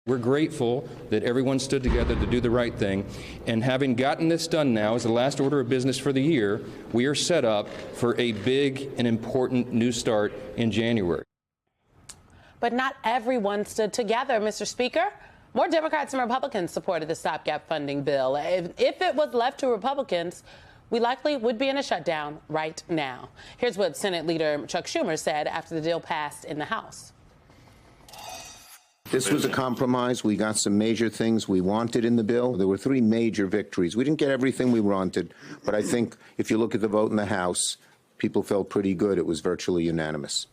We're grateful that everyone stood together to do the right thing, and having gotten this done now as the last order of business for the year, we are set up for a big and important new start in January. But not everyone stood together, Mr. Speaker. More Democrats and Republicans supported the stopgap funding bill. If it was left to Republicans, we likely would be in a shutdown right now. Here's what Senate Leader Chuck Schumer said after the deal passed in the House. This was a compromise. We got some major things we wanted in the bill. There were three major victories. We didn't get everything we wanted, but I think if you look at the vote in the House, people felt pretty good. It was virtually unanimous.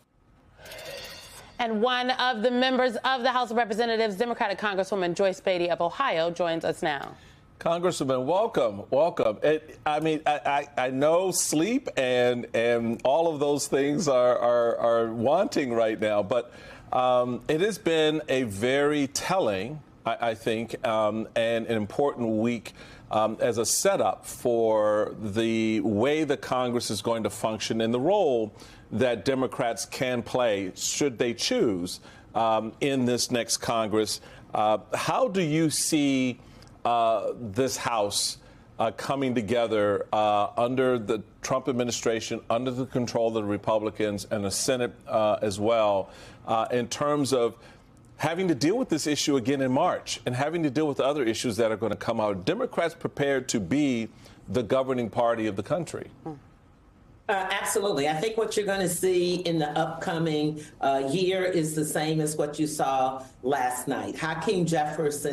And one of the members of the House of Representatives, Democratic Congresswoman Joyce Beatty of Ohio, joins us now. Congresswoman, welcome, welcome. I know sleep and all of those things are wanting right now, but it has been a very telling, I think, and an important week as a setup for the way the Congress is going to function and the role that Democrats can play, should they choose, in this next Congress. How do you see this House coming together under the Trump administration, under the control of the Republicans and the Senate as well, in terms of having to deal with this issue again in March and having to deal with the other issues that are going to come out? Democrats prepared to be the governing party of the country? Absolutely. I think what you're going to see in the upcoming year is the same as what you saw last night. Hakeem Jeffries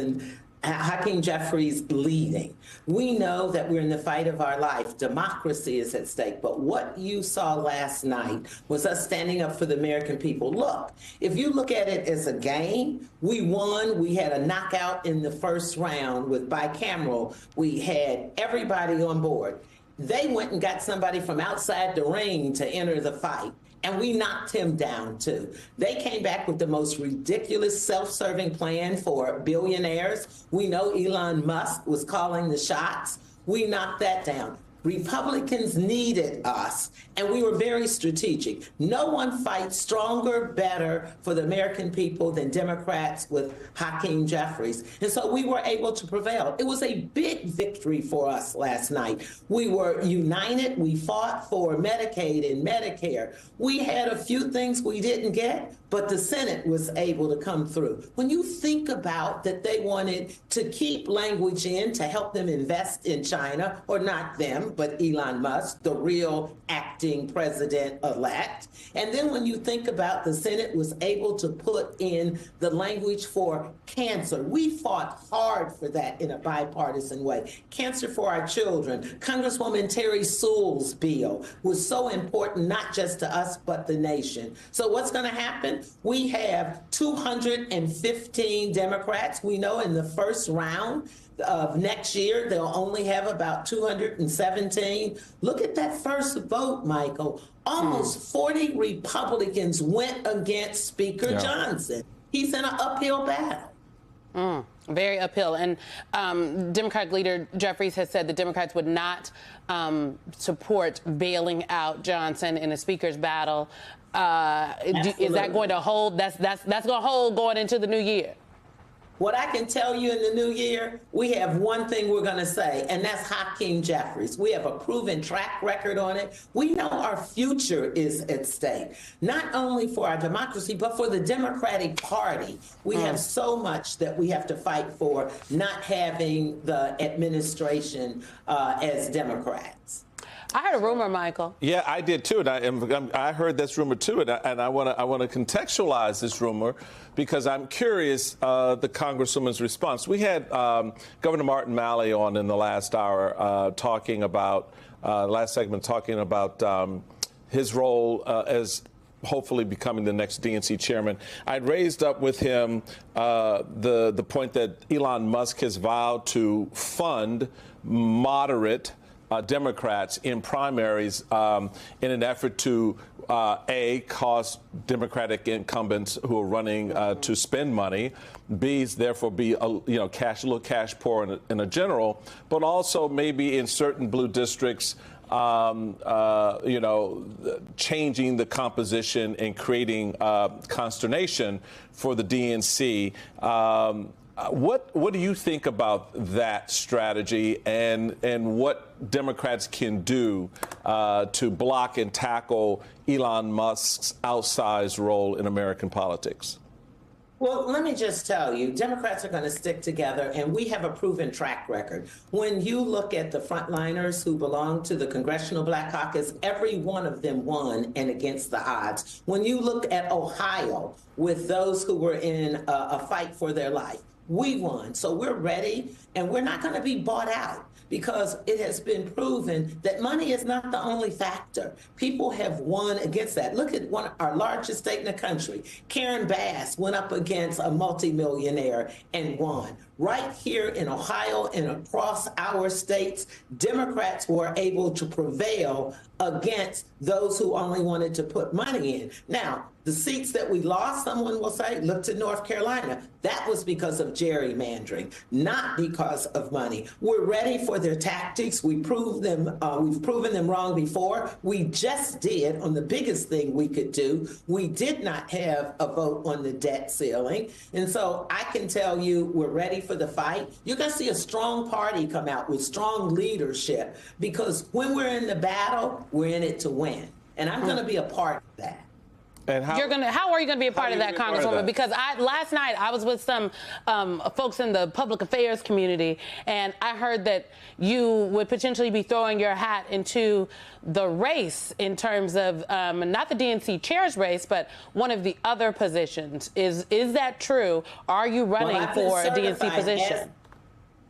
leading. We know that we're in the fight of our life. Democracy is at stake. But what you saw last night was us standing up for the American people. Look, if you look at it as a game, we won. We had a knockout in the first round with bicameral. We had everybody on board. They went and got somebody from outside the ring to enter the fight, and we knocked him down, too. They came back with the most ridiculous self-serving plan for billionaires. We know Elon Musk was calling the shots. We knocked that down. Republicans needed us, and we were very strategic. No one fights stronger, better for the American people than Democrats with Hakeem Jeffries. And so we were able to prevail. It was a big victory for us last night. We were united. We fought for Medicaid and Medicare. We had a few things we didn't get, but the Senate was able to come through. When you think about that they wanted to keep language in to help them invest in China, or not them, but Elon Musk, the real acting president-elect. And then when you think about the Senate was able to put in the language for cancer. We fought hard for that in a bipartisan way. Cancer for our children. Congresswoman Terry Sewell's bill was so important, not just to us, but the nation. So what's going to happen? We have 215 Democrats. We know in the first round of next year, they'll only have about 217. Look at that first vote, Michael. Almost 40 Republicans went against Speaker Johnson. He's in an uphill battle. Very uphill. And Democratic leader Jeffries has said the Democrats would not support bailing out Johnson in a speaker's battle. Is that going to hold? That's going to hold going into the new year. What I can tell you in the new year, we have one thing we're going to say, and that's Hakeem Jeffries. We have a proven track record on it. We know our future is at stake, not only for our democracy, but for the Democratic Party. We have so much that we have to fight for, not having the administration as Democrats. I heard a rumor, Michael. Yeah, I did too, and I heard this rumor too, and I want to contextualize this rumor because I'm curious the Congresswoman's response. We had Governor Martin Malley on in the last hour talking about last segment talking about his role as hopefully becoming the next DNC chairman. I'd raised up with him the point that Elon Musk has vowed to fund moderate Democrats in primaries in an effort to cause Democratic incumbents who are running to spend money, therefore be a little cash poor in a general, but also maybe in certain blue districts changing the composition and creating consternation for the DNC. What do you think about that strategy and what Democrats can do to block and tackle Elon Musk's outsized role in American politics? Well, let me just tell you, Democrats are going to stick together, and we have a proven track record. When you look at the frontliners who belong to the Congressional Black Caucus, every one of them won and against the odds. When you look at Ohio with those who were in a fight for their life, we won. So we're ready, and we're not going to be bought out, because it has been proven that money is not the only factor. People have won against that. Look at our largest state in the country. Karen Bass went up against a multimillionaire and won. Right here in Ohio and across our states, Democrats were able to prevail against those who only wanted to put money in. Now, the seats that we lost, someone will say, look to North Carolina. That was because of gerrymandering, not because of money. We're ready for their tactics. We've proven them wrong before. We just did on the biggest thing we could do. We did not have a vote on the debt ceiling. And so I can tell you we're ready for the fight. You're going to see a strong party come out with strong leadership, because when we're in the battle, we're in it to win. And I'm going to be a part of that. And how are you going to be a part of that, Congresswoman? Because last night I was with some folks in the public affairs community, and I heard that you would potentially be throwing your hat into the race in terms of not the DNC chair's race, but one of the other positions. Is that true? Are you running for a DNC position?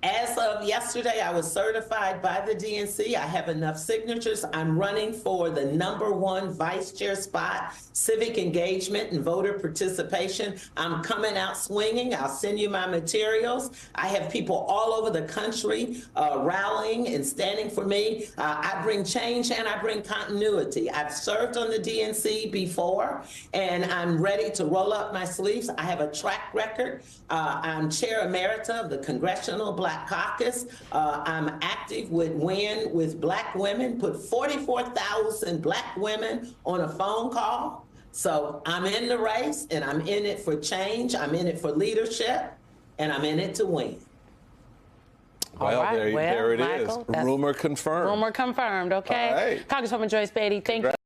As of yesterday, I was certified by the DNC. I have enough signatures. I'm running for the #1 vice chair spot, civic engagement and voter participation. I'm coming out swinging. I'll send you my materials. I have people all over the country rallying and standing for me. I bring change and I bring continuity. I've served on the DNC before, and I'm ready to roll up my sleeves. I have a track record. I'm chair emerita of the Congressional Black Caucus. I'm active with WIN with Black women, put 44,000 Black women on a phone call. So I'm in the race, and I'm in it for change. I'm in it for leadership, and I'm in it to win. Well, right. there it Michael, is. Rumor confirmed. Rumor confirmed, okay? All right. Congresswoman Joyce Beatty, thank you.